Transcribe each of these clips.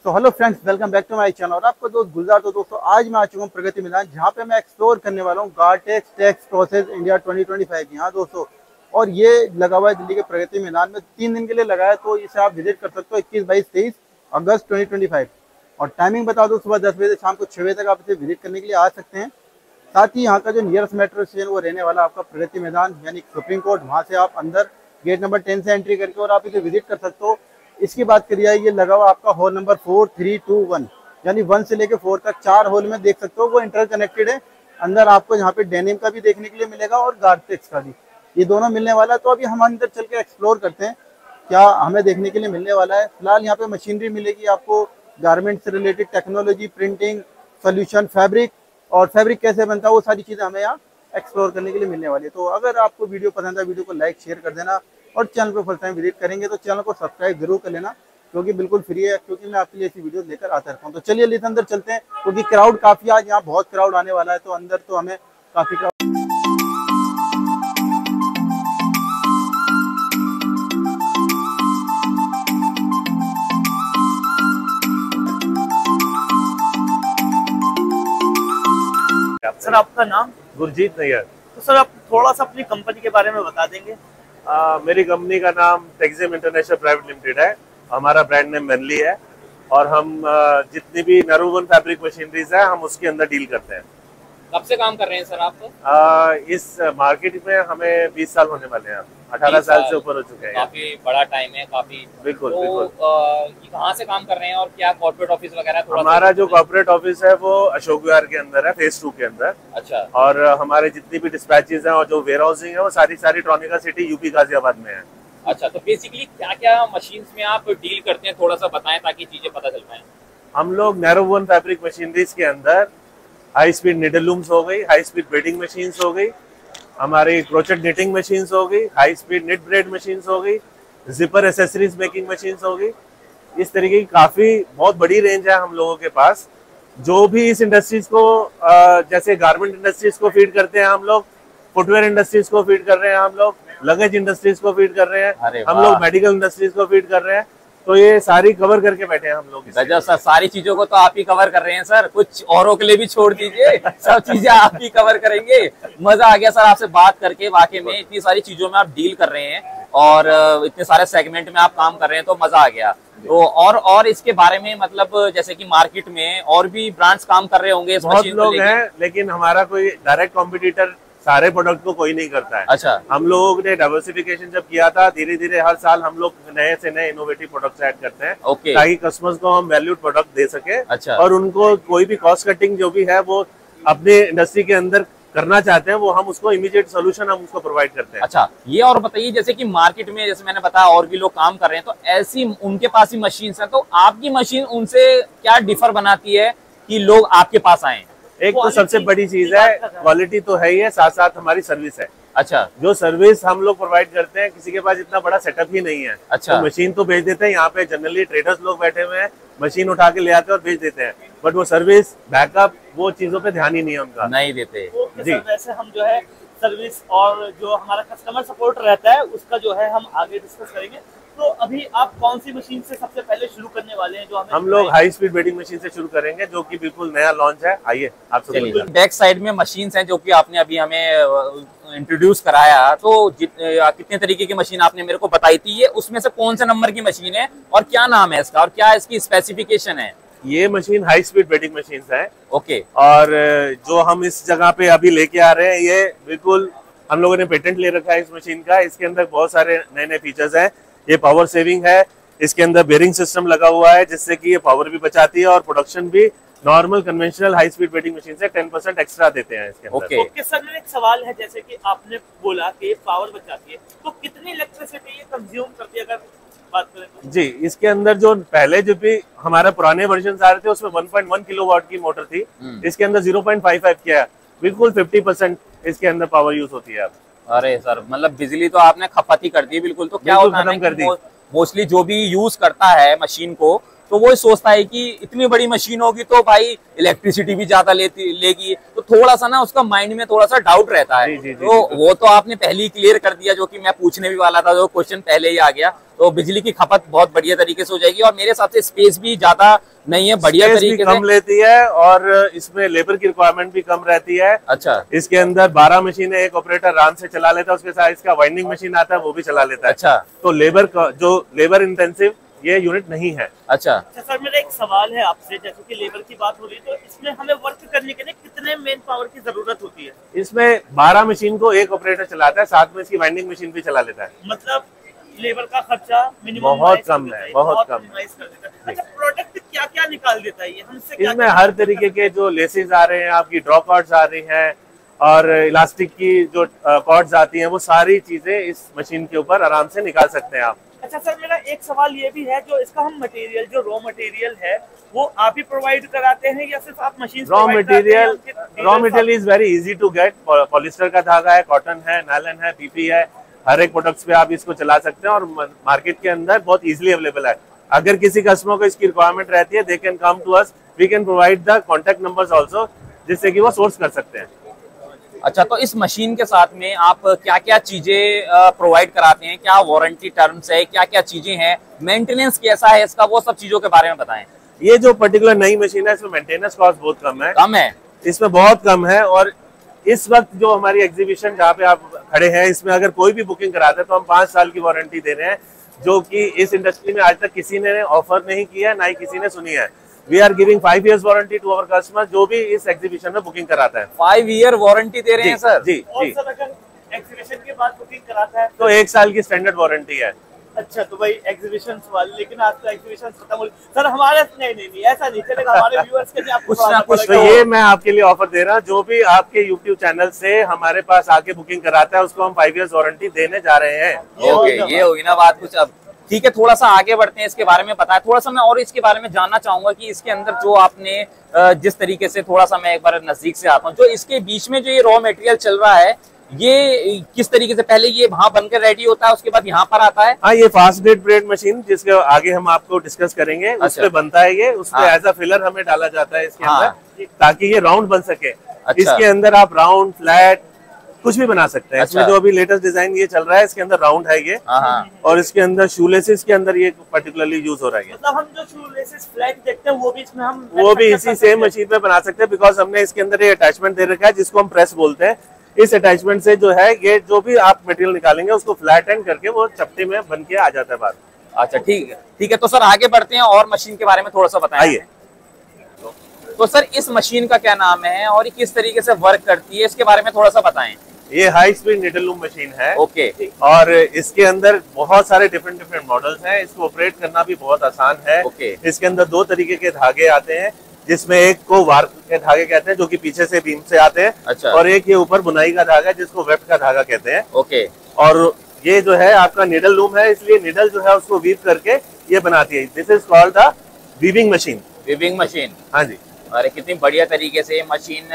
तो hello friends, welcome back to my channel. और आपका दोस्त गुलजार। तो दोस्तों आज मैं आ चुका हूँ प्रगति मैदान, जहाँ पे मैं एक्सप्लोर करने वाला हूँ गार्टेक्स टेक्स प्रोसेस इंडिया 2025 यहाँ दोस्तों। और ये लगा हुआ है दिल्ली के प्रगति मैदान में, 3 दिन के लिए लगा है। तो इसे आप विजिट कर सकते हो 21, 22, 23 अगस्त 2025। और टाइमिंग बता दो, सुबह 10 बजे से शाम को 6 बजे तक आप इसे विजिट करने के लिए आ सकते हैं। साथ ही यहाँ का जो नियरेस्ट मेट्रो स्टेशन वो रहने वाला आपका प्रगति मैदान यानी सुप्रीम कोर्ट, वहाँ से आप अंदर गेट नंबर 10 से एंट्री करके और आप इसे विजिट कर सकते हो। इसकी बात करिए, ये लगा हुआ आपका हॉल नंबर 4, 3, 2, 1 यानी 1 से लेके 4 तक 4 हॉल में देख सकते हो, वो इंटरकनेक्टेड है। अंदर आपको यहाँ पे डेनिम का भी देखने के लिए मिलेगा और गार्टेक्स का भी, ये दोनों मिलने वाला है। तो अभी हम अंदर चल के एक्सप्लोर करते हैं क्या हमें देखने के लिए मिलने वाला है। फिलहाल यहाँ पे मशीनरी मिलेगी आपको, गारमेंट से related technology, printing solution, fabric और फैब्रिक कैसे बनता है, वो सारी चीज़ें हमें यहाँ एक्सप्लोर करने के लिए मिलने वाली है। तो अगर आपको वीडियो पसंद है, वीडियो को लाइक शेयर कर देना। और चैनल को फर्स्ट टाइम विजिट करेंगे तो चैनल को सब्सक्राइब जरूर कर लेना, क्योंकि बिल्कुल फ्री है, क्योंकि मैं आपके लिए ऐसी वीडियो लेकर आता रहता हूँ। तो चलिए लेते अंदर चलते हैं, क्योंकि क्राउड काफ़ी आज यहाँ बहुत क्राउड आने वाला है। तो अंदर तो हमें काफ़ी क्राउड। सर आपका नाम? गुरजीत नैयर। तो सर आप थोड़ा सा अपनी कंपनी के बारे में बता देंगे? मेरी कंपनी का नाम टेक्जिम इंटरनेशनल प्राइवेट लिमिटेड है। हमारा ब्रांड नेम मैनली है और हम जितनी भी नरूवन फैब्रिक मशीनरीज है हम उसके अंदर डील करते हैं। कब से काम कर रहे हैं सर आप? इस मार्केट में हमें 20 साल होने वाले हैं, 18 साल से ऊपर हो चुके हैं। काफी बड़ा टाइम है, काफी। बिल्कुल तो, बिल्कुल। कहाँ से काम कर रहे हैं और क्या कॉर्पोरेट ऑफिस वगैरह? हमारा जो कॉर्पोरेट ऑफिस है वो अशोक विहार के अंदर है, फेज 2 के अंदर। अच्छा। और हमारे जितनी भी डिस्पैचेज हैं और जो वेयर हाउसिंग है वो सारी ट्रॉनिका सिटी यूपी गाजियाबाद में है। अच्छा, तो बेसिकली क्या क्या मशीन्स में आप डील करते हैं, थोड़ा सा बताएं ताकि चीजें पता चल पाए। हम लोग नैरोवन फैब्रिक मशीनरीज के अंदर हाई स्पीड निडल लूम्स हो गई, हाई स्पीड ब्रेडिंग मशीन्स हो गई, हमारी क्रोचेट निटिंग मशीन्स हो गई, high speed knit braid machines हो गई, जिपर एसेसरीज मेकिंग मशीन्स हो गई। इस तरीके की काफी बहुत बड़ी रेंज है हम लोगों के पास। जो भी इस इंडस्ट्रीज को जैसे गारमेंट इंडस्ट्रीज को फीड करते हैं हम लोग, फुटवेयर इंडस्ट्रीज को फीड कर रहे हैं हम लोग, लगेज इंडस्ट्रीज को फीड कर रहे हैं हम लोग, मेडिकल इंडस्ट्रीज को फीड कर रहे हैं। तो ये सारी कवर करके बैठे हैं हम लोग। गजब सर, सारी चीजों को तो आप ही कवर कर रहे हैं सर, कुछ औरों के लिए भी छोड़ दीजिए, सब चीजें आप ही कवर करेंगे। मजा आ गया सर आपसे बात करके, वाकई में इतनी सारी चीजों में आप डील कर रहे हैं और इतने सारे सेगमेंट में आप काम कर रहे हैं, तो मजा आ गया। तो और इसके बारे में मतलब जैसे कि मार्केट में और भी ब्रांड्स काम कर रहे होंगे इस बहुत मशीन को लोग लेके? हैं, लेकिन हमारा कोई डायरेक्ट कॉम्पिटिटर सारे प्रोडक्ट को कोई नहीं करता है। अच्छा। हम लोगों ने डाइवर्सिफिकेशन जब किया था, धीरे धीरे हर साल हम लोग नए से नए इनोवेटिव प्रोडक्ट्स ऐड करते हैं। ओके। ताकि कस्टमर्स को हम वैल्यूड प्रोडक्ट दे सके। अच्छा। और उनको कोई भी कॉस्ट कटिंग जो भी है वो अपने इंडस्ट्री के अंदर करना चाहते हैं, वो हम उसको इमीडिएट सोल्यूशन हम उसको प्रोवाइड करते हैं। अच्छा, ये और बताइए, जैसे कि मार्केट में जैसे मैंने बताया और भी लोग काम कर रहे हैं, तो ऐसी उनके पास ही मशीन है, तो आपकी मशीन उनसे क्या डिफर बनाती है कि लोग आपके पास आए? एक तो सबसे बड़ी चीज है क्वालिटी तो है ही है, साथ साथ हमारी सर्विस है। अच्छा। जो सर्विस हम लोग प्रोवाइड करते हैं, किसी के पास इतना बड़ा सेटअप ही नहीं है। अच्छा। तो मशीन तो भेज देते हैं, यहाँ पे जनरली ट्रेडर्स लोग बैठे हुए हैं, मशीन उठा के ले आते हैं और भेज देते हैं, बट वो सर्विस बैकअप वो चीजों पे ध्यान ही नहीं है उनका। नहीं देते जी। वैसे हम जो है सर्विस और जो हमारा कस्टमर सपोर्ट रहता है उसका जो है हम आगे डिस्कस करेंगे। तो अभी आप कौन सी मशीन से सबसे पहले शुरू करने वाले हैं? जो हम लोग हाई स्पीड ब्रेडिंग मशीन से शुरू करेंगे, जो कि बिल्कुल नया लॉन्च है। आइए आपसे। बैक साइड में मशीन हैं जो कि आपने अभी हमें इंट्रोड्यूस कराया, तो कितने तरीके की मशीन आपने मेरे को बताई थी, ये उसमें से कौन से नंबर की मशीन है और क्या नाम है इसका और क्या इसकी स्पेसिफिकेशन है? ये machine high speed braiding machine है। ओके। और जो हम इस जगह पे अभी लेके आ रहे हैं, ये बिल्कुल हम लोगों ने पेटेंट ले रखा है इस मशीन का। इसके अंदर बहुत सारे नए नए फीचर्स हैं। ये पावर सेविंग है, इसके अंदर बेयरिंग सिस्टम लगा हुआ है जिससे कि ये पावर भी बचाती है और प्रोडक्शन भी normal conventional high speed braiding machine से 10% एक्स्ट्रा देते हैं इसके अंदर। ओके सर, मेरा एक सवाल है, जैसे कि आपने बोला कि पावर बचाती है, तो कितनी इलेक्ट्रिसिटी ये कंज्यूम करती है अगर बात करें तो? जी, इसके अंदर जो पहले जो भी हमारे पुराने वर्जन आ रहे थे उसमें 1.1 किलोवाट की मोटर थी, इसके अंदर 0.55 किया है, बिल्कुल 50% इसके अंदर पावर यूज होती है। अरे सर, मतलब बिजली तो आपने खपत ही कर दी बिल्कुल। तो क्या होता है मोस्टली जो भी यूज करता है मशीन को, तो वो सोचता है कि इतनी बड़ी मशीन होगी तो भाई इलेक्ट्रिसिटी भी ज्यादा लेगी, तो थोड़ा सा ना उसका माइंड में थोड़ा सा डाउट रहता है। जी, तो वो तो आपने पहले ही क्लियर कर दिया, जो कि मैं पूछने भी वाला था, जो क्वेश्चन पहले ही आ गया। तो बिजली की खपत बहुत बढ़िया तरीके से हो जाएगी और मेरे हिसाब से स्पेस भी ज्यादा नहीं है, बढ़िया तरीके से कम लेती है और इसमें लेबर की रिक्वायरमेंट भी कम रहती है। अच्छा, इसके अंदर 12 मशीनें एक ऑपरेटर आराम से चला लेता है, उसके साथ इसका वाइंडिंग मशीन आता है वो भी चला लेता है। अच्छा, तो लेबर इंटेंसिव ये यूनिट नहीं है। अच्छा सर, मेरा एक सवाल है आपसे, जैसे कि लेबर की बात हो रही है, तो इसमें हमें वर्क करने के लिए कितने मेन पावर की जरूरत होती है? इसमें 12 मशीन को एक ऑपरेटर चलाता है, साथ में इसकी वाइंडिंग मशीन भी चला लेता है। मतलब लेबर का खर्चा मिनिमम बहुत कम है, बहुत कम। अच्छा, प्रोडक्ट क्या क्या निकाल देता है ये हमसे? इसमें हर तरीके के जो लेसेस आ रहे हैं, आपकी ड्रॉ कॉर्ड्स आ रही हैं और इलास्टिक की जो कॉर्ड्स आती हैं, वो सारी चीजें इस मशीन के ऊपर आराम से निकाल सकते हैं आप। अच्छा सर, मेरा एक सवाल ये भी है, जो इसका हम मटेरियल, जो रॉ मटेरियल है, वो आप ही प्रोवाइड कराते हैं या सिर्फ आप machine? Raw material is very easy to get. Polyester का धागा है, कॉटन है, नायलॉन है, पीपी है, हर एक प्रोडक्ट्स पे आप इसको चला सकते हैं और मार्केट के अंदर बहुत इजीली अवेलेबल है। अगर किसी कस्टमर को इसकी रिक्वायरमेंट रहती है, they can come to us, we can provide the contact numbers also, जिससे कि वो सोर्स कर सकते हैं। अच्छा, तो इस मशीन के साथ में आप क्या क्या चीजें प्रोवाइड कराते हैं, क्या वारंटी टर्म्स है, क्या क्या चीजें हैं, मेंटेनेंस कैसा है इसका, वो सब चीजों के बारे में बताएं। ये जो पर्टिकुलर नई मशीन है, इसमें मेंटेनेंस कॉस्ट बहुत कम है। कम है इसमें बहुत कम है। और इस वक्त जो हमारी एग्जीबिशन जहाँ पे आप खड़े हैं, इसमें अगर कोई भी बुकिंग कराते हैं तो हम 5 साल की वारंटी दे रहे हैं, जो कि इस इंडस्ट्री में आज तक किसी ने ऑफर नहीं किया, ना ही किसी ने सुनी है। We are giving 5 years warranty to our customer, जो भी इस एग्जीबिशन में बुकिंग कराता है। 5 year वारंटी दे रहे हैं सर? जी और जी। सर, अगर एग्जीबिशन के बाद बुकिंग कराता है तो 1 साल की स्टैंडर्ड वारंटी है। अच्छा, तो भाई एग्जीबिशन वाले, लेकिन आज तो एग्जीबिशन खत्म हो गई सर हमारे। नहीं, ऐसा नहीं चलेगा, हमारे व्यूअर्स के लिए आपको कुछ ना कुछ तो ये मैं आपके लिए ऑफर दे रहा हूँ, जो भी आपके YouTube चैनल से हमारे पास आके बुकिंग कराता है, उसको हम 5 years वारंटी देने जा रहे हैं। ओके, ये होगी ना बात कुछ। अब ठीक है, थोड़ा सा आगे बढ़ते हैं, इसके बारे में बताएं थोड़ा सा। मैं और इसके बारे में जानना चाहूंगा कि इसके अंदर जो आपने जिस तरीके से, थोड़ा सा मैं एक बार नजदीक से आता हूँ, जो इसके बीच में जो ये रॉ मटेरियल चल रहा है, ये किस तरीके से, पहले ये वहां बनकर रेडी होता है, उसके बाद यहाँ पर आता है? हाँ, ये फास्ट ग्रेड ब्रेड मशीन, जिसके आगे हम आपको डिस्कस करेंगे, उस पे बनता है ये। उसमें एज अ फिलर हमें डाला जाता है इसके अंदर, ताकि ये राउंड बन सके। इसके अंदर आप राउंड, फ्लैट कुछ भी बना सकते हैं। इसमें जो अभी लेटेस्ट डिजाइन ये चल रहा है, इसके अंदर राउंड है ये, और इसके अंदर शूलेसेस के अंदर ये पर्टिकुलरली यूज हो रहा है। मतलब हम जो शूलेसेस फ्लैट देखते हैं, वो भी इसमें हम इसी सेम मशीन पे बना सकते हैं, बिकॉज हमने इसके अंदर ये अटैचमेंट दे रखा है, जिसको हम प्रेस बोलते हैं। इस अटैचमेंट से जो है, ये जो भी आप मटेरियल निकालेंगे, उसको फ्लैट एंड करके वो चपटे में बन के आ जाता है बाहर। अच्छा, ठीक है। तो सर आगे बढ़ते हैं और मशीन के बारे में थोड़ा सा बताइए। तो सर इस मशीन का क्या नाम है और ये किस तरीके से वर्क करती है, इसके बारे में थोड़ा सा बताएं। ये high speed needle loom machine है। ओके। और इसके अंदर बहुत सारे डिफरेंट मॉडल्स हैं। इसको ऑपरेट करना भी बहुत आसान है। ओके। इसके अंदर 2 तरीके के धागे आते हैं, जिसमें एक को वार के धागे कहते हैं, जो कि पीछे से बीम से आते हैं। अच्छा। और एक ये ऊपर बुनाई का धागा, जिसको वेफ्ट का धागा कहते हैं। ओके। और ये जो है आपका नीडल लूम है, इसलिए नीडल जो है उसको वीव करके ये बनाती है। This is called the weaving machine. Weaving machine. हाँ जी। अरे कितनी बढ़िया तरीके से मशीन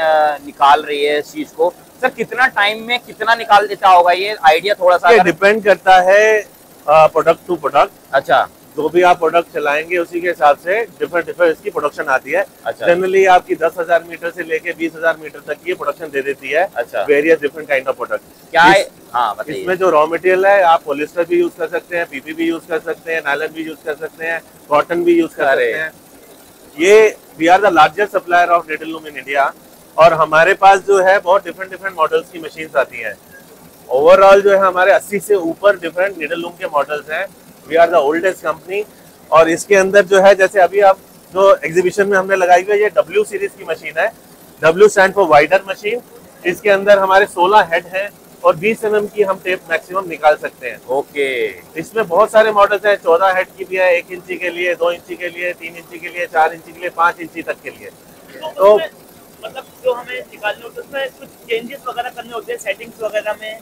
निकाल रही है इस चीज को। सर कितना टाइम में कितना निकाल देता होगा ये, आइडिया थोड़ा सा? ये डिपेंड करता है प्रोडक्ट टू प्रोडक्ट। अच्छा। जो भी आप प्रोडक्ट चलाएंगे उसी के हिसाब से डिफरेंट इसकी प्रोडक्शन आती है। अच्छा। जनरली आपकी 10,000 मीटर से लेके 20,000 मीटर तक की प्रोडक्शन दे देती है। अच्छा। Various different kind of product. क्या है? हाँ बताइए। इसमें जो रॉ मटेरियल है, आप पॉलिस्टर भी यूज कर सकते हैं, पीपी भी यूज कर सकते हैं, नायलॉन भी यूज कर सकते हैं, कॉटन भी यूज कर सकते हैं। ये we are the largest supplier of needle loom in India. और हमारे पास जो है बहुत डिफरेंट मॉडल्स की मशीन्स आती हैं। ओवरऑल जो है हमारे 80 से ऊपर डिफरेंट नीडल लूम के मॉडल्स हैं। We are the oldest company. और इसके अंदर जो है, जैसे अभी आप जो एग्जीबिशन में हमने लगाई हुई है, ये W सीरीज की मशीन है। W stand for wider machine. इसके अंदर हमारे 16 हेड हैं और 20 mm की हम टेप मैक्सिमम निकाल सकते हैं। ओके। इसमें बहुत सारे मॉडल्स हैं। 14 हेड की भी है, 1 इंची के लिए, 2 इंची के लिए, 3 इंची के लिए, 4 इंची के लिए, 5 इंची तक के लिए। तो मतलब जो हमें निकालने होते हैं उसमें कुछ चेंजेस वगैरह करने होते हैं सेटिंग्स वगैरह में,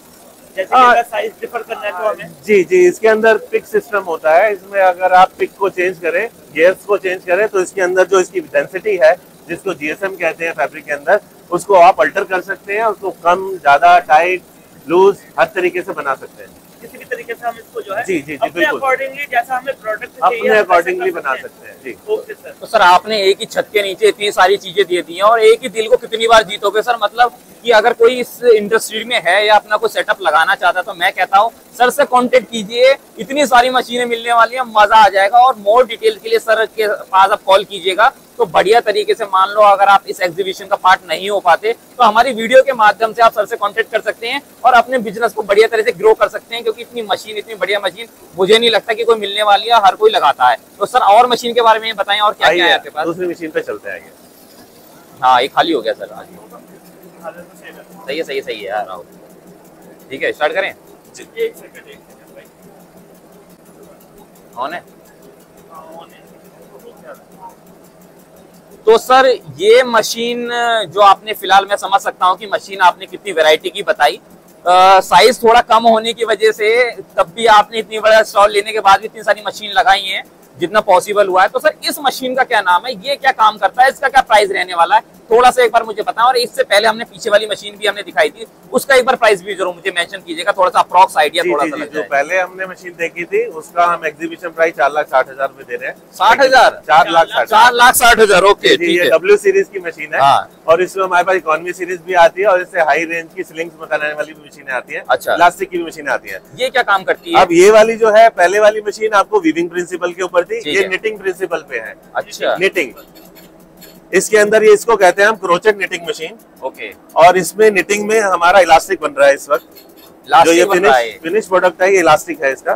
जैसे कि अगर साइज डिफर करना है तो हमें? जी, इसके अंदर पिक सिस्टम होता है। इसमें अगर आप पिक को चेंज करें, गेयर्स को चेंज करें, तो इसके अंदर जो इसकी डेंसिटी है, जिसको GSM कहते हैं फैब्रिक के अंदर, उसको आप अल्टर कर सकते हैं। उसको कम, ज्यादा, टाइट, लूज, हर तरीके से बना सकते हैं। किसी भी तरीके से हम इसको जो है जी जी जी अपने बिल्कुल अकॉर्डिंगली जैसा हमें प्रोडक्ट अपने अकॉर्डिंगली बना सकते हैं जी। Okay sir. तो सर आपने एक ही छत के नीचे इतनी सारी चीजें दे दी हैं और एक ही दिल को कितनी बार जीतोगे सर? मतलब कि अगर कोई इस इंडस्ट्री में है या अपना कोई सेटअप लगाना चाहता है तो मैं कहता हूँ सर से कांटेक्ट कीजिए, इतनी सारी मशीनें मिलने वाली हैं, मजा आ जाएगा। और मोर डिटेल के लिए सर के पास आप कॉल कीजिएगा तो बढ़िया तरीके से, मान लो अगर आप इस एग्जीबिशन का पार्ट नहीं हो पाते तो हमारी वीडियो के माध्यम से आप सर से कांटेक्ट कर सकते हैं और अपने बिजनेस को बढ़िया तरह से ग्रो कर सकते हैं, क्योंकि इतनी मशीन, इतनी बढ़िया मशीन मुझे नहीं लगता कि कोई मिलने वाली है, हर कोई लगाता है। तो सर और मशीन के बारे में बताएं, और क्या क्या है आपके पास? दूसरी मशीन पे चलते हैं। हाँ ये खाली हो गया सर आज। सही है सही है सही है यार, आओ ठीक है स्टार्ट करें। एक सेकंड भाई, ऑन है। तो सर ये मशीन जो आपने फिलहाल, मैं समझ सकता हूँ कि मशीन आपने कितनी वैरायटी की बताई, साइज थोड़ा कम होने की वजह से तब भी आपने इतनी बड़ा स्टॉल लेने के बाद भी इतनी सारी मशीन लगाई हैं जितना पॉसिबल हुआ है। तो सर इस मशीन का क्या नाम है, ये क्या काम करता है, इसका क्या प्राइस रहने वाला है, थोड़ा सा एक बार मुझे बताएं। और इससे पहले हमने पीछे वाली मशीन भी हमने दिखाई थी, उसका एक बार प्राइस भी जरूर मुझे मेंशन कीजिएगा, थोड़ा सा अप्रॉक्स आइडिया थोड़ा सा लग जाए। जो पहले हमने मशीन देखी थी उसका हम एग्जीबिशन प्राइस 4,60,000 रुपए दे रहे हैं। 60,000? 4,60,000। ओके ठीक है। डब्ल्यू सीरीज की मशीन है। हाँ। और इसमें हमारे पास इकोनॉमी सीरीज भी आती है और इससे हाई रेंज की स्लिंग्स बनाने वाली भी मशीनें आती है। अच्छा। प्लास्टिक की भी मशीनें आती है। ये क्या काम करती है? अब ये वाली जो है, पहले वाली मशीन आपको वीविंग प्रिंसिपल के ऊपर थी, ये निटिंग प्रिंसिपल पे है। अच्छा। निटिंग, इसके अंदर ये इसको कहते हैं हम क्रोचेट निटिंग मशीन। ओके। और इसमें निटिंग में हमारा इलास्टिक बन रहा है इस वक्त, जो ये फिनिश प्रोडक्ट है, ये इलास्टिक है इसका।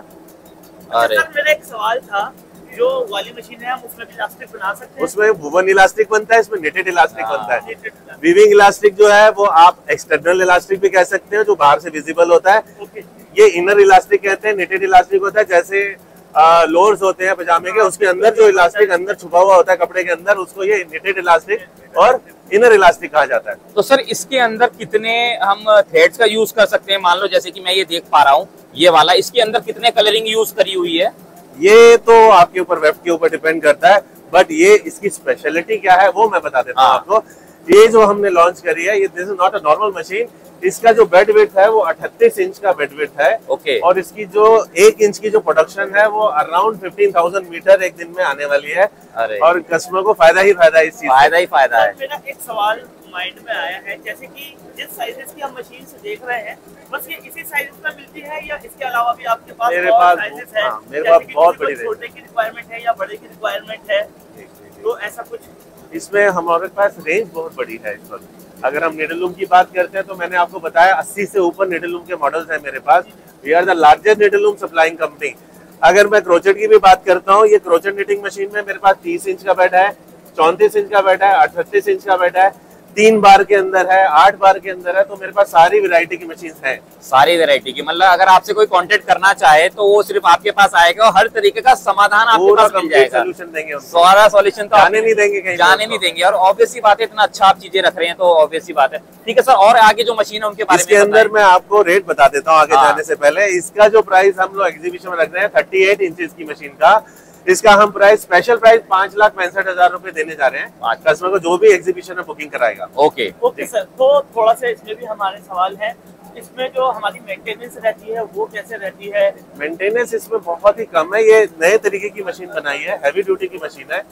अरे सर मेरा एक सवाल था, जो वाली मशीन है हम उसमें भी इलास्टिक बना सकते हैं? उसमें वुवन इलास्टिक बनता है, इसमें नेटेड इलास्टिक बनता है। वीविंग इलास्टिक जो है वो आप एक्सटर्नल इलास्टिक भी कह सकते हैं, जो बाहर से विजिबल होता है। ये इनर इलास्टिक कहते हैं। नेटेड इलास्टिक होता है जैसे लोअर्स होते हैं पजामे के, उसके अंदर जो इलास्टिक अंदर छुपा हुआ होता है कपड़े के अंदर, उसको ये नेटेड इलास्टिक और इनर इलास्टिक कहा जाता है। तो सर इसके अंदर कितने हम थ्रेड्स का यूज कर सकते हैं? मान लो जैसे कि मैं ये देख पा रहा हूँ ये वाला, इसके अंदर कितने कलरिंग यूज करी हुई है? ये तो आपके ऊपर, वेब के ऊपर डिपेंड करता है, बट ये इसकी स्पेशलिटी क्या है वो मैं बता देता हूँ आपको। ये जो हमने लॉन्च करी है, ये this is not a normal machine. इसका जो बेड विड्थ है वो 38 इंच का बेड विड्थ है। ओके। और इसकी जो 1 इंच की जो प्रोडक्शन है वो अराउंड 15,000 मीटर एक दिन में आने वाली है। अरे। और कस्टमर को फायदा ही फायदा है इस चीज, फायदा ही फायदा है। मेरा एक सवाल माइंड में आया है, जैसे कि जिस साइजेस की हम मशीन से देख रहे हैं, बस ये इसी साइज में मिलती है या इसके अलावा भी आपके पास और साइजेस है? मेरे पास बहुत बड़ी छोटे की रिक्वायरमेंट है या बड़े की रिक्वायरमेंट है, तो ऐसा कुछ? इसमें हमारे पास रेंज बहुत बड़ी है इस वक्त। अगर हम निडलूम की बात करते हैं तो मैंने आपको बताया 80 से ऊपर निडलूम के मॉडल्स हैं मेरे पास। We are the largest needloom supplying company. अगर मैं क्रोचेट की भी बात करता हूँ, ये क्रोचेट निटिंग मशीन में मेरे पास 30 इंच का बेड है, 34 इंच का बेड है, 38 इंच का बेड है, 3 बार के अंदर है, 8 बार के अंदर है। तो मेरे पास सारी वैरायटी की मशीन है। सारी वैरायटी की, मतलब अगर आपसे कोई कांटेक्ट करना चाहे तो वो सिर्फ आपके पास आएगा और हर तरीके का समाधान आपके पास मिल जाएगा। सोल्यूशन देंगे, सारा सॉल्यूशन तो जाने नहीं देंगे कहीं, जाने नहीं देंगे। और ऑब्वियस सी बात है, इतना अच्छा आप चीजें रख रहे हैं तो ऑब्वियस सी बात है। ठीक है सर, और आगे जो मशीन है उनके बारे में इसके अंदर मैं आपको रेट बता देता हूँ आगे जाने से पहले। इसका जो प्राइस हम लोग एग्जीबिशन में रख रहे हैं 38 इंचेस की मशीन का, इसका हम प्राइस, स्पेशल प्राइस 5,65,000 रुपए देने जा रहे हैं कस्टमर को जो भी एग्जीबिशन में बुकिंग कराएगा। ओके ओके सर, तो थोड़ा सा इसमें भी हमारे सवाल है, इसमें जो हमारी मेंटेनेंस रहती है वो कैसे रहती है? मेंटेनेंस इसमें बहुत ही कम है। ये नए तरीके की मशीन बनाई है, हैवी ड्यूटी की मशीन है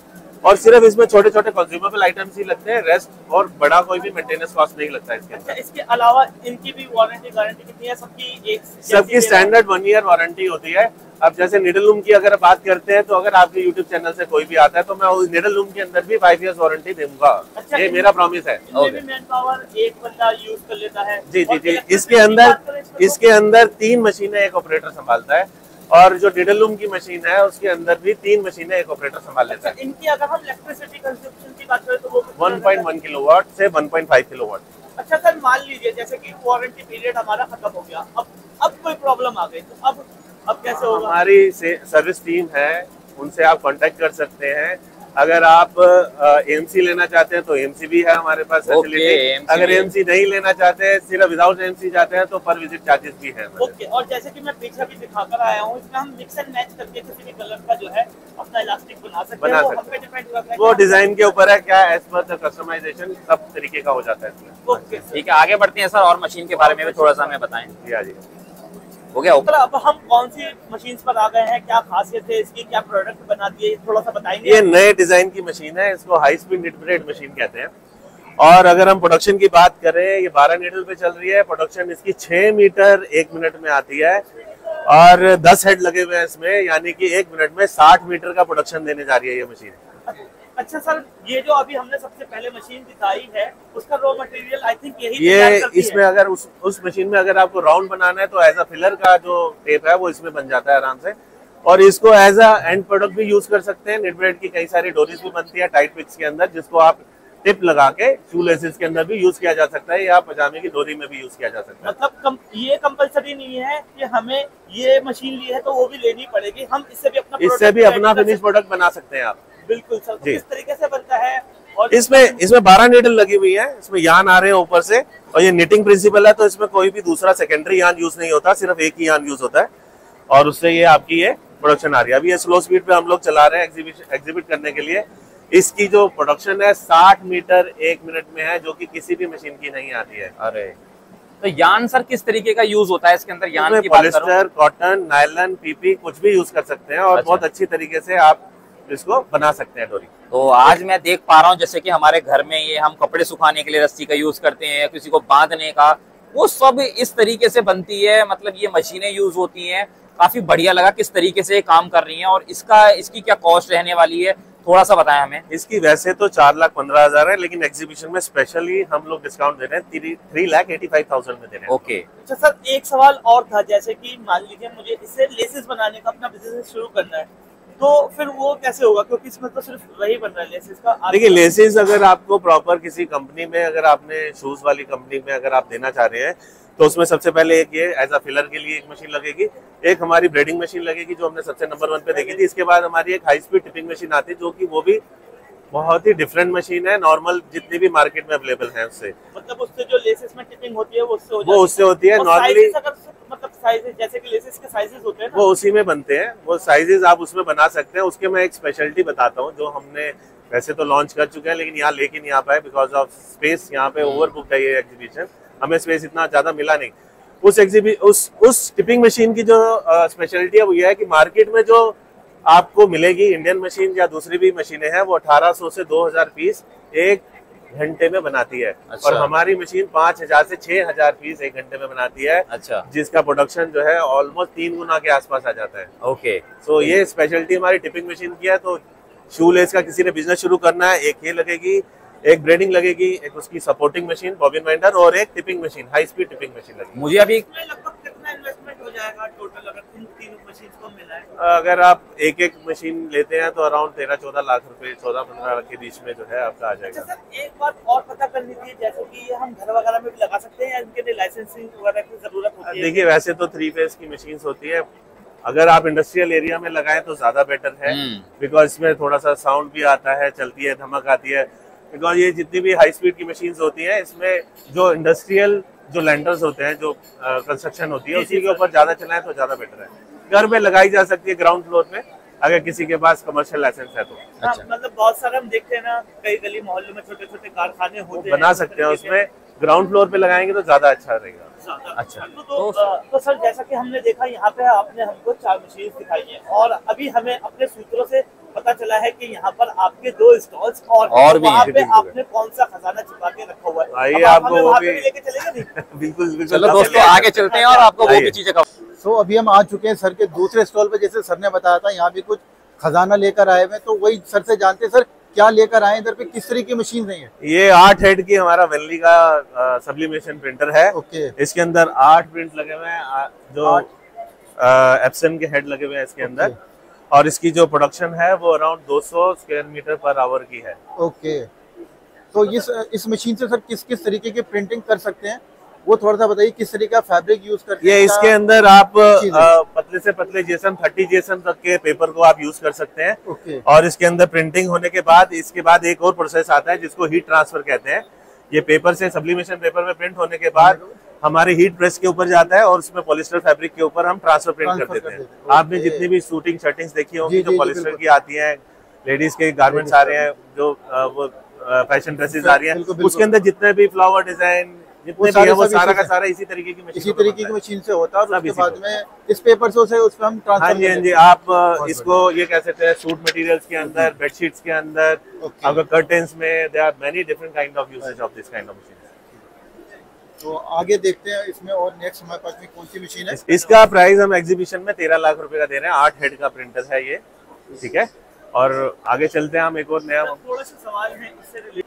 और सिर्फ इसमें छोटे छोटे कंज्यूमेबल आइटम्स ही लगते हैं, रेस्ट और बड़ा कोई भी मेंटेनेंस कॉस्ट नहीं लगता है इसके अंदर। अच्छा, इसके अलावा इनकी भी वारंटी गारंटी कितनी है? सबकी स्टैंडर्ड 1 ईयर वारंटी होती है। अब जैसे निडलूम की अगर बात करते हैं तो अगर आपके यूट्यूब चैनल से कोई भी आता है तो मैं उस निडलूम के अंदर भी 5 इयर्स वारंटी दूंगा। अच्छा, ये मेरा प्रॉमिस है। मैन पावर एक बंदा यूज कर लेता है? जी जी जी। इसके अंदर 3 मशीनें एक ऑपरेटर संभालता है और जो निडलूम की मशीन है उसके अंदर भी 3 मशीनें एक ऑपरेटर संभाल लेता है। इनकी अगर हम इलेक्ट्रिसिटी कंजप्शन की बात करें तो वो 1.1 किलोवाट से 1.5 किलोवाट। अच्छा सर, मान लीजिए जैसे कि वारंटी पीरियड हमारा खत्म हो गया, अब कोई प्रॉब्लम आ गई तो अब कैसे होगा? हमारी सर्विस टीम है, उनसे आप कांटेक्ट कर सकते हैं। अगर आप एमसी लेना चाहते हैं तो एमसी भी है हमारे पास फैसिलिटी। अगर एमसी नहीं लेना चाहते हैं, सिर्फ विदाउट एमसी जाते हैं तो पर विजिट चार्जेस भी है। ओके। और जैसे कि मैं पीछे भी दिखाकर आया हूँ, इसमें हम मिक्स एंड मैच करके किसी भी कलर का जो है अपना इलास्टिक बना सकते हैं। वो हम पे डिपेंड करता है, वो डिजाइन के ऊपर है, क्या एज पर द कस्टमाइजेशन सब तरीके का हो जाता है इसमें। ओके ठीक है, आगे बढ़ते हैं सर और मशीन के बारे में भी थोड़ा सा हमें बताएं। जी हाँ जी। हो गया। अब हम कौन सी मशीन पर आ गए हैं, क्या खासियत है इसकी, क्या प्रोडक्ट बनाती है, थोड़ा सा बताएंगे? ये नए डिजाइन की मशीन है, इसको high speed knit braid machine कहते हैं। और अगर हम प्रोडक्शन की बात करें, ये 12 नीडल पे चल रही है। प्रोडक्शन इसकी 6 मीटर 1 मिनट में आती है और 10 हेड लगे हुए हैं इसमें, यानी कि 1 मिनट में 60 मीटर का प्रोडक्शन देने जा रही है ये मशीन। अच्छा सर, ये जो अभी हमने सबसे पहले मशीन दिखाई है उसका रॉ मटेरियल आई थिंक यही ये इसमें अगर उस मशीन में अगर आपको राउंड बनाना है तो एज अ फिलर का जो टेप है वो इसमें बन जाता है आराम से, और इसको एज अ एंड प्रोडक्ट भी यूज कर सकते हैं। निट ब्रेड की कई सारी डोरीज भी बनती है टाइट पिक्स के अंदर, जिसको आप टिप लगा के शू लेसेस के अंदर भी यूज किया जा सकता है या पजामे की डोरी में भी यूज किया जा सकता है। मतलब ये कंपलसरी नहीं है कि हमें ये मशीन ली है तो वो भी लेनी पड़ेगी, हम इससे भी अपना फिनिश प्रोडक्ट बना सकते हैं आप। बिल्कुल सर, तो किस तरीके से बनता है? और इसमें 12 नीडल लगी हुई है, इसमें यान आ रहे हैं ऊपर से, और ये निटिंग प्रिंसिपल है तो इसमें कोई भी दूसरा सेकेंडरी यान यूज नहीं होता, सिर्फ एक ही यान यूज होता है और उससे ये आपकी ये प्रोडक्शन आ रही है। अभी ये स्लो स्पीड पे हम लोग चला रहे हैं एग्जिबिट करने के लिए। इसकी जो प्रोडक्शन है 60 मीटर 1 मिनट में है, जो कि किसी भी मशीन की नहीं आती है। अरे तो यान सर किस तरीके का यूज होता है इसके अंदर? यान की पॉलिस्टर, कॉटन, नायलन, पीपी कुछ भी यूज कर सकते हैं और बहुत अच्छी तरीके से आप इसको बना सकते हैं डोरी। तो आज मैं देख पा रहा हूँ जैसे कि हमारे घर में ये हम कपड़े सुखाने के लिए रस्सी का यूज करते हैं, किसी को बांधने का, वो सब इस तरीके से बनती है। मतलब ये मशीनें यूज होती हैं। काफी बढ़िया लगा किस तरीके से काम कर रही हैं। और इसकी क्या कॉस्ट रहने वाली है, थोड़ा सा बताएं हमें। इसकी वैसे तो 4,15,000 है, लेकिन एग्जीबिशन में स्पेशली हम लोग डिस्काउंट दे रहे हैं, 3,85,000 में दे रहे हैं। ओके। अच्छा सर, एक सवाल और था, जैसे कि मान लीजिए मुझे इससे लेसेस बनाने का अपना बिजनेस शुरू करना है, तो फिर वो कैसे होगा? क्योंकि इसमें तो सिर्फ वही बन रहा है लेसेस का। देखिए, लेसेस अगर आपको प्रॉपर किसी कंपनी में, अगर आपने शूज वाली कंपनी में अगर आप देना चाह रहे हैं, तो उसमें सबसे पहले एक ये एज अ फिलर के लिए एक मशीन लगेगी, एक हमारी ब्रेडिंग मशीन लगेगी जो हमने सबसे नंबर 1 पे देखी थी। इसके बाद हमारी एक हाई स्पीड टिपिंग मशीन आती है, जो कि वो भी बहुत ही डिफरेंट मशीन है, नॉर्मल जितनी भी मार्केट में अवेलेबल है उससे। मतलब उससे जो लेसेस में टिपिंग होती है वो उससे होती है। नॉर्मली मतलब साइजेस जैसे कि लेसेस के साइजेस होते हैं वो उसी में बनते हैं, वो साइजेस आप उसमें बना सकते हैं। उसके मैं एक स्पेशलिटी बताता हूँ जो हमने वैसे तो लॉन्च कर चुके हैं, लेकिन यहाँ लेके नहीं आ पाए बिकॉज ऑफ स्पेस। यहाँ पे ओवर बुक है ये एग्जीबिशन, हमें स्पेस इतना ज्यादा मिला नहीं। उस टिपिंग मशीन की जो स्पेशलिटी है वो ये है कि मार्केट में जो आपको मिलेगी इंडियन मशीन या दूसरी भी मशीनें हैं, वो 1800 से 2000 पीस एक घंटे में बनाती है। अच्छा। और हमारी मशीन 5000 से 6000 पीस एक घंटे में बनाती है। अच्छा। जिसका प्रोडक्शन जो है ऑलमोस्ट 3 गुना के आसपास आ जाता है। ओके। सो ये स्पेशलिटी हमारी टिपिंग मशीन की है। तो शू लेस का किसी ने बिजनेस शुरू करना है, एक ये लगेगी, एक ब्रेडिंग लगेगी, एक उसकी सपोर्टिंग मशीन बॉबिन वाइंडर, और एक tipping machine, high speed tipping machine लगेगी। मुझे अभी लगभग कितना इन्वेस्टमेंट हो जाएगा टोटल अगर तीन मशीन को मिलाएं? अगर आप एक मशीन लेते हैं तो अराउंड 13-14 लाख रुपए, 14-15 लाख के बीच में जो है आपका आ जाएगा। अच्छा सर, एक बात और पता करनी थी, जैसे कि ये हम घर वगैरह में भी लगा सकते हैं या इनके लिए लाइसेंसिंग वगैरह की जरूरत होती है? देखिए, वैसे तो 3 फेज की मशीन होती है, अगर आप इंडस्ट्रियल एरिया में लगाएं तो ज्यादा बेटर है, बिकॉज इसमें थोड़ा सा साउंड भी आता है, चलती है, धमक आती है। बिकॉज ये जितनी भी हाई स्पीड की मशीन्स होती हैं, इसमें जो इंडस्ट्रियल जो लैंडर्स होते हैं, जो कंस्ट्रक्शन होती है, उसी के ऊपर ज्यादा चलाएं तो ज्यादा बेटर है। घर में लगाई जा सकती है ग्राउंड फ्लोर पे, अगर किसी के पास कमर्शियल लाइसेंस है तो। अच्छा। मतलब बहुत सारे हम देखते हैं ना, कई गली मोहल्ले में छोटे छोटे कारखाने होते हैं, बना सकते हैं, उसमें ग्राउंड फ्लोर पे लगाएंगे तो ज्यादा अच्छा रहेगा। अच्छा। तो सर, जैसा कि हमने देखा यहाँ पे आपने हमको 4 मशीन दिखाई है, और अभी हमें अपने सूत्रों से पता चला है कि यहाँ पर आपके 2 स्टॉल्स और भी वहाँ पे आपने कौन सा खजाना छिपा के रखा हुआ है? आइए, आपको वो भी लेके चलेंगे। बिल्कुल। चलो दोस्तों, आगे चलते हैं और आपको वो भी चीजें। सो अभी हम आ चुके हैं सर के दूसरे स्टॉल पे। जैसे सर ने बताया था यहाँ भी कुछ खजाना लेकर आए हुए, तो वही सर से जानते हैं, सर क्या लेकर आए इधर पे, किस तरह की मशीन है? ये 8 हेड की हमारा वेनली का सब्लिमेशन प्रिंटर है। ओके। इसके अंदर 8 प्रिंट लगे हुए हैं, जो एप्सन के हेड लगे हुए हैं इसके अंदर, और इसकी जो प्रोडक्शन है वो around 200 square metre per hour की है। ओके। तो इस मशीन से सर किस किस तरीके की प्रिंटिंग कर सकते हैं, वो थोड़ा सा बताइए, किस तरीके का फैब्रिक यूज करते हैं? ये इसके अंदर आप पतले से पतले जेसन 30 जेसन तक के पेपर को आप यूज कर सकते हैं। ओके। और इसके अंदर प्रिंटिंग होने के बाद इसके बाद एक और प्रोसेस आता है जिसको हीट ट्रांसफर कहते हैं। ये पेपर से सब्लिमेशन पेपर में प्रिंट होने के बाद हमारे हीट प्रेस के ऊपर जाता है और उसमें पॉलिस्टर फैब्रिक के ऊपर हम ट्रांसफर प्रिंट कर देते हैं। आपने जितनी भी शूटिंग शर्टिंग्स देखी होंगी जो पॉलिस्टर की आती हैं, लेडीज के गारमेंट्स आ रहे हैं, जो वो फैशन ड्रेसेस आ रही हैं, उसके अंदर जितने भी फ्लावर डिजाइन, जितने भी है वो सारा का सारा इसी तरीके की मशीन से होता है। उसके बाद में इस पेपर से उसमें हम ट्रांसफर। हाँ जी, हाँ जी। आप इसको ये कह सकते हैं सूट मटेरियल्स के अंदर, बेडशीट्स के अंदर, आपका कर्टेन्स में, there are many different kind of usage of this kind of machine. तो आगे देखते हैं इसमें और नेक्स्ट हमारे पास में कौन सी मशीन है। इसका प्राइस हम एग्जीबिशन में 13 लाख रुपए का दे रहे हैं। 8 हेड का प्रिंटर है ये, ठीक है। और आगे चलते हैं हम एक और नया थोड़ा सा सवाल है इससे रिलेटेड।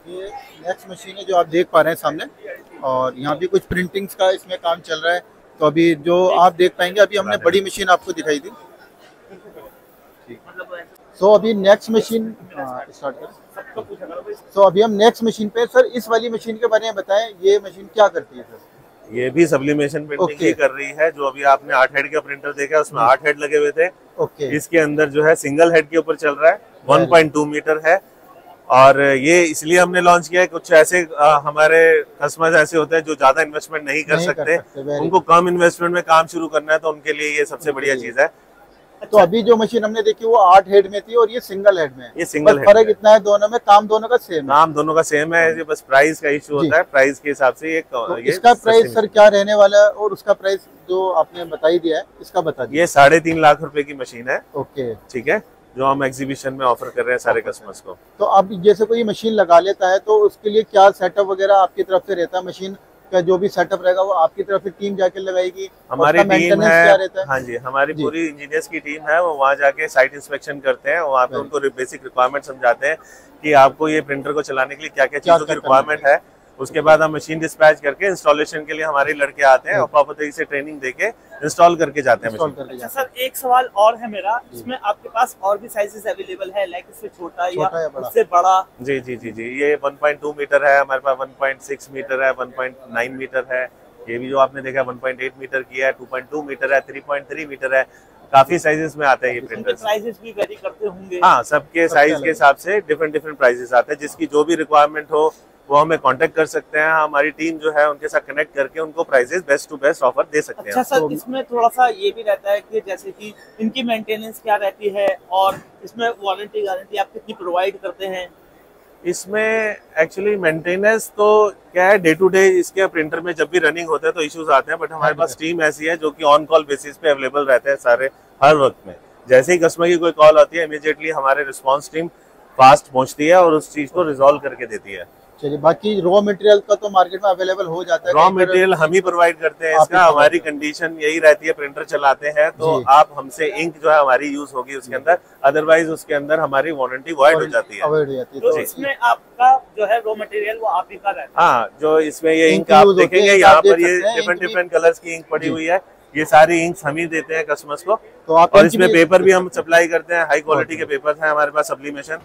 ये नेक्स्ट मशीन है जो आप देख पा रहे हैं सामने, और यहाँ भी कुछ प्रिंटिंग्स का इसमें काम चल रहा है। तो अभी जो आप देख पाएंगे, अभी हमने बड़ी मशीन आपको दिखाई दी। सो अभी नेक्स्ट मशीन स्टार्ट करें। सो अभी हम नेक्स्ट मशीन पे सर, इस वाली मशीन के बारे में बताएं, ये मशीन क्या करती है सर? ये भी सब्लिमेशन प्रिंटिंग ही कर रही है। जो अभी आपने 8 हेड का प्रिंटर देखा, उसमें 8 हेड लगे हुए थे। इसके अंदर जो है सिंगल हेड के ऊपर चल रहा है, 1.2 मीटर है। और ये इसलिए हमने लॉन्च किया है, कुछ ऐसे हमारे कस्टमर्स ऐसे होते हैं जो ज्यादा इन्वेस्टमेंट नहीं कर सकते, उनको कम इन्वेस्टमेंट में काम शुरू करना है, तो उनके लिए ये सबसे बढ़िया चीज है। तो अभी जो मशीन हमने देखी वो 8 हेड में थी और ये सिंगल हेड में। ये सिंगल हेड फर्क इतना है दोनों में, काम दोनों का सेम है। काम दोनों का सेम है, ये बस प्राइस का इशू होता है। प्राइस के हिसाब से तो इसका प्राइस सर क्या रहने वाला है, और उसका प्राइस जो आपने बताई दिया है इसका बता दीजिए। ये 3.5 लाख रुपए की मशीन है। ओके, ठीक है, जो हम एग्जीबिशन में ऑफर कर रहे हैं सारे कस्टमर्स को। तो अब जैसे कोई मशीन लगा लेता है तो उसके लिए क्या सेटअप वगैरह आपकी तरफ से रहता है? मशीन का जो भी सेटअप रहेगा वो आपकी तरफ से टीम जाके लगाएगी? हमारी टीम है, हाँ जी, हमारी पूरी इंजीनियर्स की टीम है। वो वहाँ जाके साइट इंस्पेक्शन करते हैं, वहाँ पे उनको बेसिक रिक्वायरमेंट समझाते हैं कि आपको ये प्रिंटर को चलाने के लिए क्या क्या चीजों की रिक्वायरमेंट है। उसके बाद हम मशीन डिस्पैच करके इंस्टॉलेशन के लिए हमारे लड़के आते हैं और प्रॉपर तरीके से ट्रेनिंग देके इंस्टॉल करके जाते हैं मशीन। अच्छा सर, एक सवाल और है मेरा, इसमें आपके पास और भी साइजेस अवेलेबल है, लाइक इससे छोटा या उससे बड़ा? जी जी जी जी, ये 1.2 मीटर है हमारे पास, 1.6 मीटर है, 1.9 मीटर है। ये भी जो आपने देखा 1.8 मीटर की है, 2.2 मीटर है, 3.3 मीटर है। काफी साइजेस में आते हैं ये प्रिंटर्स। प्राइसेस भी वेरी करते होंगे? हाँ, सबके साइज के हिसाब से डिफरेंट प्राइसेस आते हैं। जिसकी जो भी रिक्वायरमेंट हो वो हमें कांटेक्ट कर सकते हैं। हमारी टीम जो है उनके साथ कनेक्ट करके उनको prices best to best offer दे सकते हैं। अच्छा सर, इसमें थोड़ा सा ये भी रहता है कि जैसे कि इनकी मेंटेनेंस क्या रहती है, और इसमें वारंटी गारंटी आप कितनी प्रोवाइड करते हैं? इसमें एक्चुअली मेंटेनेंस तो क्या है, डे टू डे इसके प्रिंटर में जब भी रनिंग होता है तो इश्यूज आते हैं, बट हमारे पास टीम ऐसी है जो कि ऑन कॉल बेसिस पे अवेलेबल रहते हैं सारे, हर वक्त में। जैसे ही कस्टमर की कोई कॉल आती है, इमीडिएटली हमारे रिस्पांस टीम फास्ट पहुंचती है और उस चीज को रिजॉल्व करके देती है। चलिए, बाकी रॉ मटेरियल का तो मार्केट में अवेलेबल हो जाता है। रॉ मटेरियल हम ही प्रोवाइड करते हैं इसका। हमारी कंडीशन यही रहती है, प्रिंटर चलाते हैं तो आप हमसे इंक जो है हमारी यूज होगी उसके अंदर, अदरवाइज उसके अंदर हमारी वारंटी वॉइड हो जाती है। तो इसमें आपका जो है रॉ मटेरियल वो आप ही का रहता है? हाँ, जो इसमें ये इंक आप देखेंगे यहाँ पर, ये डिफरेंट कलर्स की इंक पड़ी हुई है। ये सारी इंक्स हम ही देते हैं कस्टमर्स को। तो आप और इसमें पेपर भी हम सप्लाई करते हैं, हाई क्वालिटी के पेपर हैं हमारे पास, सब्लिमेशन।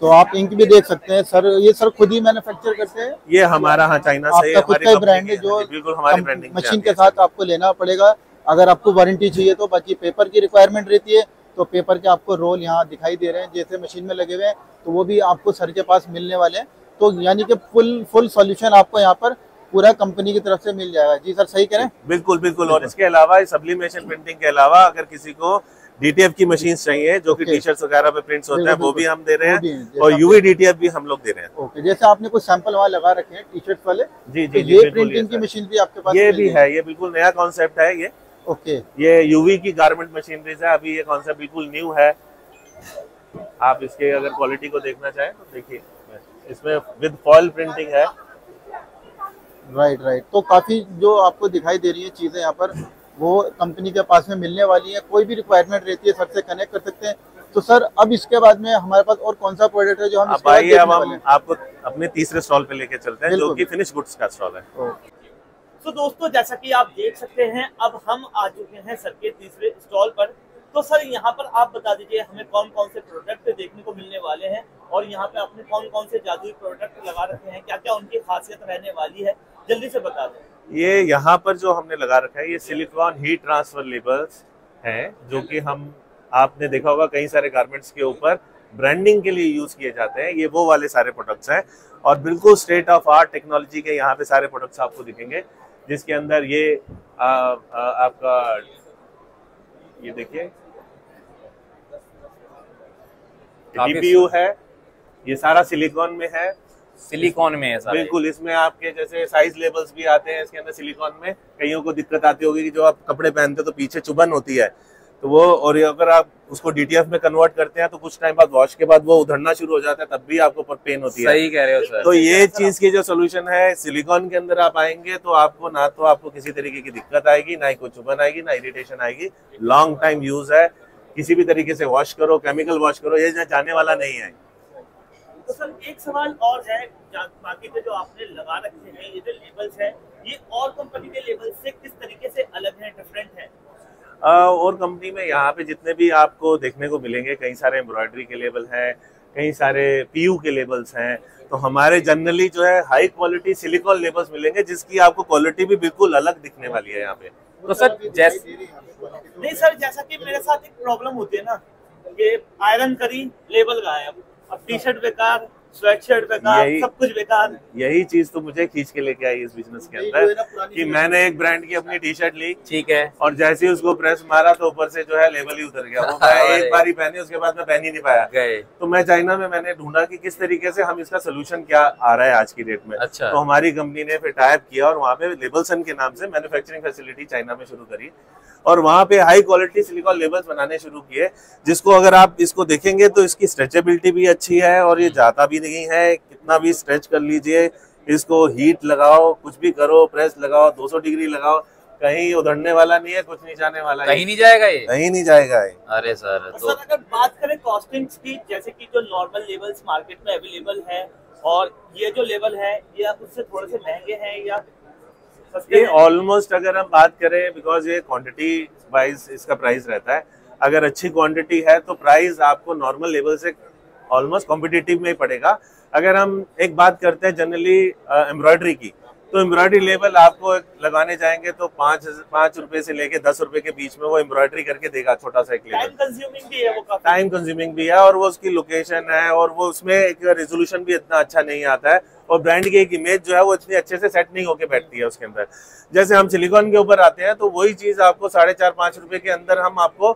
तो आप इंक भी देख सकते हैं सर। ये सर खुद ही मैन्युफैक्चर करते हैं? ये हमारा, हाँ, चाइना से आपका खुद का ब्रांड है जो बिल्कुल हमारी ब्रांडिंग मशीन के साथ आपको लेना पड़ेगा। अगर आपको वारंटी चाहिए तो, बाकी पेपर की रिक्वायरमेंट रहती है तो पेपर के आपको रोल यहाँ दिखाई दे रहे हैं जैसे मशीन में लगे हुए हैं, तो वो भी आपको सर के पास मिलने वाले हैं। तो यानी कि फुल सॉल्यूशन आपको यहाँ पर पूरा कंपनी की तरफ से मिल जाएगा। जी सर, सही करें? बिल्कुल बिल्कुल। और इसके अलावा सब्लिमेशन प्रिंटिंग के अलावा अगर किसी को डीटीएफ की मशीन चाहिए जो कि टी शर्ट्स वगैरह पे प्रिंट्स होते हैं, वो भी हम दे रहे हैं, और यूवी डीटीएफ भी हम लोग दे रहे हैं। ओके, जैसे आपने कुछ सैंपल वहाँ लगा रखे हैं टी शर्ट वाले। जी जी, ये प्रिंटिंग की मशीन भी आपके पास? ये भी है, ये बिल्कुल नया कॉन्सेप्ट है ये। ओके, ये यूवी की गारमेंट मशीनरीज है, अभी ये कॉन्सेप्ट बिल्कुल न्यू है। आप इसके अगर क्वालिटी को देखना चाहें तो देखिए, इसमें विद फॉइल प्रिंटिंग है। राइट। तो काफी जो आपको दिखाई दे रही है चीजें यहाँ पर, वो कंपनी के पास में मिलने वाली है। कोई भी रिक्वायरमेंट रहती है सर से कनेक्ट कर सकते हैं। तो सर, अब इसके बाद में हमारे पास और कौन सा प्रोडक्ट है जो हम अब आइए, अब हम आपको अपने तीसरे स्टॉल पे लेके चलते हैं, जो कि फिनिश गुड्स का स्टॉल है। तो दोस्तों, जैसा कि आप देख सकते हैं, अब हम आ चुके हैं सर के तीसरे स्टॉल पर। तो सर, यहाँ पर आप बता दीजिए हमें कौन कौन से प्रोडक्ट देखने को मिलने वाले हैं, और यहाँ पे आपने कौन कौन से जादुई प्रोडक्ट लगा रखे हैं, क्या क्या उनकी खासियत रहने वाली है, जल्दी से बता दें। ये यहाँ पर जो हमने लगा रखा है, ये सिलिकॉन हीट ट्रांसफर लेबल्स हैं, जो कि हम, आपने देखा होगा कई सारे गारमेंट्स के ऊपर ब्रांडिंग के लिए यूज किए जाते हैं। ये वो वाले सारे प्रोडक्ट्स हैं, और बिल्कुल स्टेट ऑफ आर्ट टेक्नोलॉजी के यहाँ पे सारे प्रोडक्ट्स आपको दिखेंगे, जिसके अंदर ये आपका, ये देखिए, डीपीयू है, ये सारा सिलिकॉन में है। सिलिकॉन में है सारे। बिल्कुल, इसमें आपके जैसे साइज लेबल्स भी आते हैं इसके अंदर सिलिकॉन में। कईयों को दिक्कत आती होगी कि जो आप कपड़े पहनते हो तो पीछे चुभन होती है, तो वो, और अगर आप उसको डीटीएफ में कन्वर्ट करते हैं तो कुछ टाइम बाद वॉश के बाद वो उधड़ना शुरू हो जाता है, तब भी आपको पेन होती है। सही कह रहे हो सर। तो ये चीज की जो सोल्यूशन है, सिलिकॉन के अंदर आप आएंगे तो आपको ना तो आपको किसी तरीके की दिक्कत आएगी, ना ही कोई चुभन आएगी, ना इरिटेशन आएगी। लॉन्ग टाइम यूज है, किसी भी तरीके से वॉश करो, केमिकल वॉश करो, ये जाने वाला नहीं है। तो सर एक सवाल और है, बाकी के जो आपने लगा रखे हैं ये जो लेबल्स है, ये और कंपनी के लेबल से किस तरीके से अलग है, डिफरेंट है? और कंपनी में यहाँ पे जितने भी आपको देखने को मिलेंगे, कई सारे एम्ब्रॉयडरी के लेबल हैं, कई सारे पीयू के लेबल्स हैं। तो हमारे जनरली जो है हाई क्वालिटी सिलिकॉन लेबल्स मिलेंगे, जिसकी आपको क्वालिटी भी बिल्कुल अलग दिखने वाली है यहाँ पे। तो सर नहीं सर, जैसा कि मेरे साथ एक प्रॉब्लम होती है ना, कि आयरन करी लेबल गायब, अब टी शर्ट बेकार, स्वेटशर्ट बेकार, सब कुछ बेकार। यही चीज तो मुझे खींच के लेके आई इस बिजनेस के अंदर कि मैंने एक ब्रांड की अपनी टी शर्ट ली, ठीक है, और जैसे ही उसको प्रेस मारा तो ऊपर से जो है लेबल ही उतर गया। वो मैं एक बार ही पहनी, उसके बाद मैं पहन ही नहीं पाया। तो मैं चाइना में मैंने ढूंढा कि किस तरीके से हम इसका सोल्यूशन क्या आ रहा है आज की डेट में। अच्छा। तो हमारी कंपनी ने फिर टाइप किया और वहाँ पे लेबलसन के नाम से मैन्युफैक्चरिंग फैसिलिटी चाइना में शुरू करी, और वहाँ पे हाई क्वालिटी सिलिकॉन लेबल्स बनाने शुरू किए, जिसको अगर आप इसको देखेंगे तो इसकी स्ट्रेचेबिलिटी भी अच्छी है और ये जाता भी नहीं है। कितना भी स्ट्रेच कर लीजिए, इसको हीट लगाओ, कुछ भी करो, प्रेस लगाओ, 200 डिग्री लगाओ, कहीं उधड़ने वाला नहीं है, कुछ नहीं जाने वाला है, कहीं नहीं जाएगा ये, कहीं नहीं जाएगा ये। अरे सर, तो सर अगर बात करें कॉस्टिंग्स की, जैसे कि जो नॉर्मल लेबल्स मार्केट में अवेलेबल है और ये जो लेबल है, ये उससे थोड़े से महंगे हैं या ये ऑलमोस्ट, अगर हम बात करें, बिकॉज ये क्वांटिटी वाइज इसका प्राइस रहता है, अगर अच्छी क्वांटिटी है तो प्राइस आपको नॉर्मल लेवल से ऑलमोस्ट कॉम्पिटिटिव में ही पड़ेगा। अगर हम एक बात करते हैं जनरली एम्ब्रॉयडरी की, तो एम्ब्रॉयडरी लेबल आपको लगाने जाएंगे तो 5 रुपए से लेके 10 रुपए के बीच में वो एम्ब्रॉयडरी करके देगा, छोटा सा एक लेबल। टाइम कंज्यूमिंग भी है, वो काफी टाइम कंज्यूमिंग भी है, और वो उसकी लोकेशन है, और वो उसमें एक रेजोल्यूशन भी इतना अच्छा नहीं आता है, और ब्रांड की एक इमेज जो है वो इतनी अच्छे से सेट नहीं होके बैठती है उसके अंदर। जैसे हम सिलिकॉन के ऊपर आते हैं तो वही चीज आपको 4.5-5 रुपए के अंदर हम आपको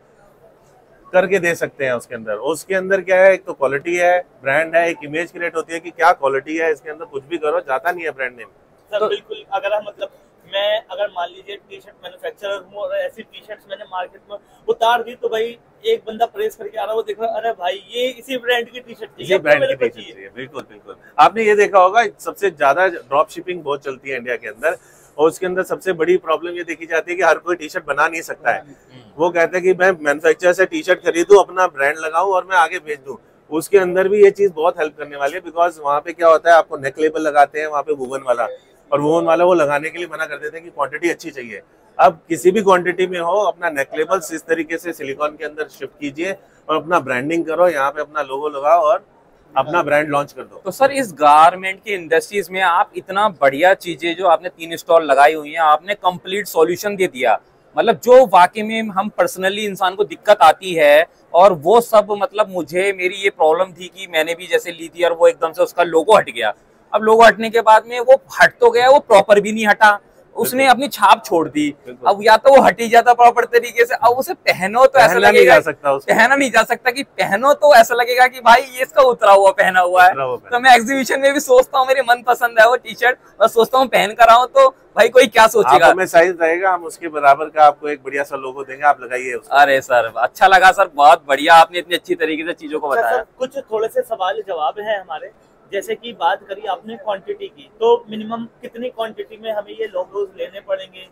करके दे सकते हैं उसके अंदर। उसके अंदर क्या है, एक तो क्वालिटी है, ब्रांड है, एक इमेज क्रिएट होती है कि क्या क्वालिटी है इसके अंदर, कुछ भी करो जाता नहीं है ब्रांड नेम। सर बिल्कुल, अगर हम मतलब मैं अगर मान लीजिए टी शर्ट मैन्युफैक्चरर हूँ और ऐसी टी शर्ट्स मैंने मार्केट में उतार दी, तो भाई एक बंदा प्रेस करके आ रहा है, वो देख रहा है, अरे भाई ये इसी ब्रांड की टी शर्ट चाहिए, ब्रांड की टी शर्ट चाहिए। बिल्कुल बिल्कुल, आपने ये देखा होगा सबसे ज्यादा ड्रॉप शिपिंग बहुत चलती है इंडिया के अंदर, और उसके अंदर सबसे बड़ी प्रॉब्लम ये देखी जाती है कि हर कोई टी शर्ट बना नहीं सकता है। वो कहते हैं कि मैं मैन्युफैक्चरर से टी शर्ट खरीदूं, अपना ब्रांड लगाऊं और मैं आगे भेज दूं। उसके अंदर भी ये चीज बहुत हेल्प करने वाली है, बिकॉज वहाँ पे क्या होता है, आपको नेक लेबल लगाते हैं वहाँ पे वूवन वाला, और वूवन वाला वो लगाने के लिए मना कर देते हैं कि क्वांटिटी अच्छी चाहिए। अब किसी भी क्वांटिटी में हो, अपना नेक लेबल्स इस तरीके से सिलिकॉन के अंदर शिफ्ट कीजिए और अपना ब्रांडिंग करो, यहाँ पे अपना लोगो लगाओ और अपना ब्रांड लॉन्च कर दो। तो सर इस गारमेंट की इंडस्ट्रीज में आप इतना बढ़िया चीजें जो आपने 3 स्टॉल लगाई हुई हैं, आपने कंप्लीट सॉल्यूशन दे दिया, मतलब जो वाकई में हम पर्सनली इंसान को दिक्कत आती है, और वो सब मतलब मुझे मेरी ये प्रॉब्लम थी कि मैंने भी जैसे ली थी और वो एकदम से उसका लोगो हट गया। अब लोगो हटने के बाद में वो हट तो गया, वो प्रॉपर भी नहीं हटा, उसने अपनी छाप छोड़ दी। अब या तो वो हट ही जाता प्रॉपर तरीके से, अब उसे पहनो तो ऐसा लगेगा, पहना नहीं जा सकता कि पहनो तो ऐसा लगेगा कि भाई ये इसका उतरा हुआ पहना हुआ है। तो मैं एग्जीबिशन में भी सोचता हूँ, मेरी मन पसंद है वो टी शर्ट, और सोचता हूँ पहन कर आऊँ तो भाई कोई क्या सोचेगा। हमें साइज रहेगा, हम उसके बराबर का आपको एक बढ़िया सा लोगो देंगे, आप लगाइए उसको। अरे सर अच्छा लगा सर, बहुत बढ़िया, आपने इतनी अच्छी तरीके से चीजों को बताया। कुछ थोड़े से सवाल जवाब है हमारे, जैसे कि बात करी आपने क्वांटिटी की, तो मिनिमम कितनी क्वांटिटी में हमें ये लोगोज लेने पड़ेंगे?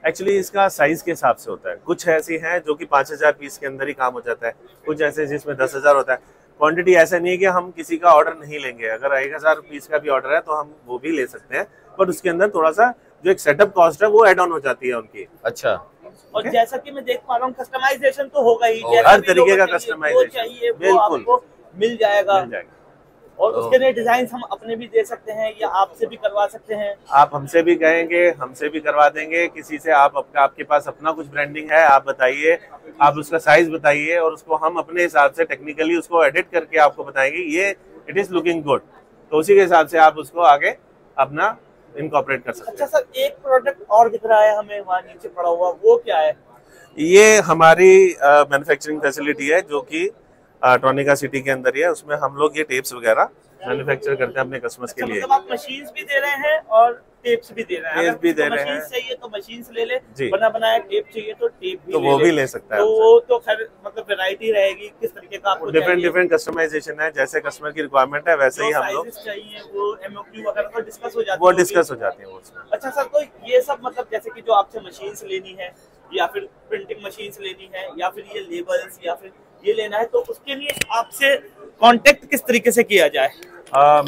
एक्चुअली इसका साइज के हिसाब से होता है, कुछ ऐसी हैं जो कि 5000 पीस के अंदर ही काम हो जाता है, कुछ ऐसे जिसमें 10,000 होता है। क्वांटिटी ऐसा नहीं है कि हम किसी का ऑर्डर नहीं लेंगे, अगर 1000 पीस का भी ऑर्डर है तो हम वो भी ले सकते हैं, पर उसके अंदर थोड़ा सा जो एक सेटअप कॉस्ट है वो एड ऑन हो जाती है उनकी। अच्छा, और जैसा कि मैं देख पा रहा हूँ कस्टमाइजेशन तो होगा ही, हर तरीके का कस्टमाइजेशन बिल्कुल मिल जाएगा। और तो उसके लिए डिजाइन हम अपने भी दे सकते हैं या आपसे भी करवा सकते हैं? आप हमसे भी कहेंगे, हमसे भी करवा देंगे, किसी से आपके पास अपना कुछ ब्रांडिंग है आप बताइए, आप उसका साइज बताइए, और उसको हम अपने हिसाब से टेक्निकली उसको एडिट करके आपको बताएंगे ये इट इज लुकिंग गुड, तो उसी के हिसाब से आप उसको आगे अपना इनकॉर्पोरेट कर सकते हैं। अच्छा सर, एक प्रोडक्ट और दिख रहा है हमें वहाँ नीचे पड़ा हुआ, वो क्या है? ये हमारी मैन्युफैक्चरिंग फैसिलिटी है जो कि ट्रॉनिका सिटी के अंदर ही है, उसमें हम लोग ये टेप्स वगैरह मैन्युफैक्चर करते हैं अपने कस्टमर्स के लिए। मतलब आप मशीन्स भी दे रहे हैं और टेप्स भी दे रहे हैं। टेप भी दे रहे हैं, मशीन चाहिए तो मशीन ले ले, जी। बना बनाया टेप चाहिए तो टेप भी तो वो भी ले सकता है। तो वो तो खैर मतलब वैरायटी रहेगी, किस तरीके का आपको डिफरेंट कस्टमाइजेशन है, जैसे कस्टमर की रिक्वायरमेंट है वैसे ही हम लोग चाहिए वो एमओक्यू वगैरह तो डिस्कस हो जाती है, वो डिस्कस हो जाती है वो उसमें। अच्छा सर, तो ये सब मतलब जैसे कि जो आपसे मशीन्स लेनी है या फिर प्रिंटिंग मशीन्स लेनी है या फिर ये लेबल्स या फिर ये लेना है, तो उसके लिए आपसे कांटेक्ट किस तरीके से किया जाए?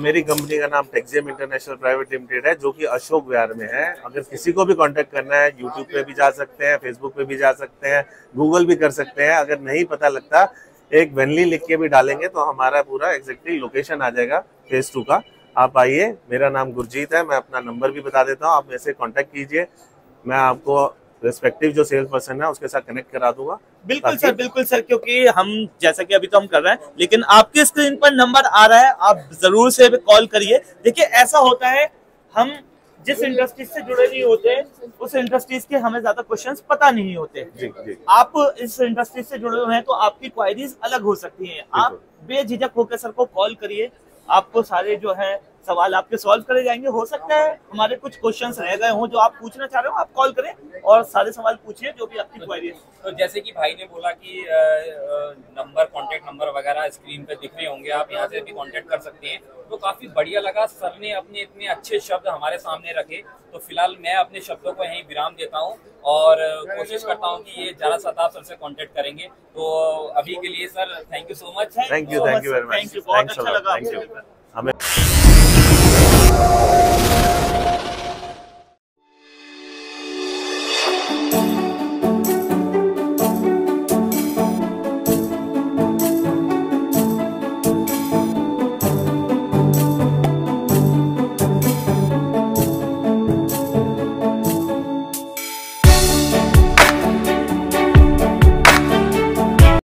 मेरी कंपनी का नाम टेक्जियम इंटरनेशनल प्राइवेट लिमिटेड है, जो कि अशोक विहार में है। अगर किसी को भी कांटेक्ट करना है, यूट्यूब पे भी जा सकते हैं, फेसबुक पे भी जा सकते हैं, गूगल भी कर सकते हैं। अगर नहीं पता लगता, एक वेनली लिख के भी डालेंगे तो हमारा पूरा एग्जैक्टली लोकेशन आ जाएगा फेज 2 का। आप आइए, मेरा नाम गुरजीत है, मैं अपना नंबर भी बता देता हूँ, आप मेरे से कॉन्टेक्ट कीजिए, मैं आपको रेस्पेक्टिव जो सेल्स पर्सन है उसके साथ कनेक्ट करा दूंगा। बिल्कुल सर, क्योंकि हम जैसा कि अभी तो हम कर रहे हैं, लेकिन आपके स्क्रीन पर नंबर आ रहा है, आप जरूर से कॉल करिए। देखिए ऐसा होता है, हम जिस इंडस्ट्री से जुड़े नहीं होते उस इंडस्ट्रीज के हमें ज्यादा क्वेश्चंस पता नहीं होते। जी। आप इस इंडस्ट्री से जुड़े हुए हैं तो आपकी क्वायरीज अलग हो सकती हैं। आप बेझिझक होकर सर को कॉल करिए, आपको सारे जो है सवाल आपके सॉल्व करे जाएंगे। हो सकता है हमारे कुछ क्वेश्चंस रह गए हों जो आप पूछना चाह रहे हो, आप कॉल करें और सारे सवाल पूछिए जो भी आपकी क्वेरी है। तो जैसे कि भाई ने बोला कि नंबर, कांटेक्ट नंबर वगैरह स्क्रीन पे दिख रहे होंगे, आप यहाँ से भी कांटेक्ट कर सकते हैं। तो काफी बढ़िया लगा, सर ने अपने इतने अच्छे शब्द हमारे सामने रखे। तो फिलहाल मैं अपने शब्दों को यहीं विराम देता हूँ और कोशिश करता हूँ कि ये ज़्यादा सताब सर से कांटेक्ट करेंगे। तो अभी के लिए sir thank you so much. Thank you very much, बहुत अच्छा लगा। हमें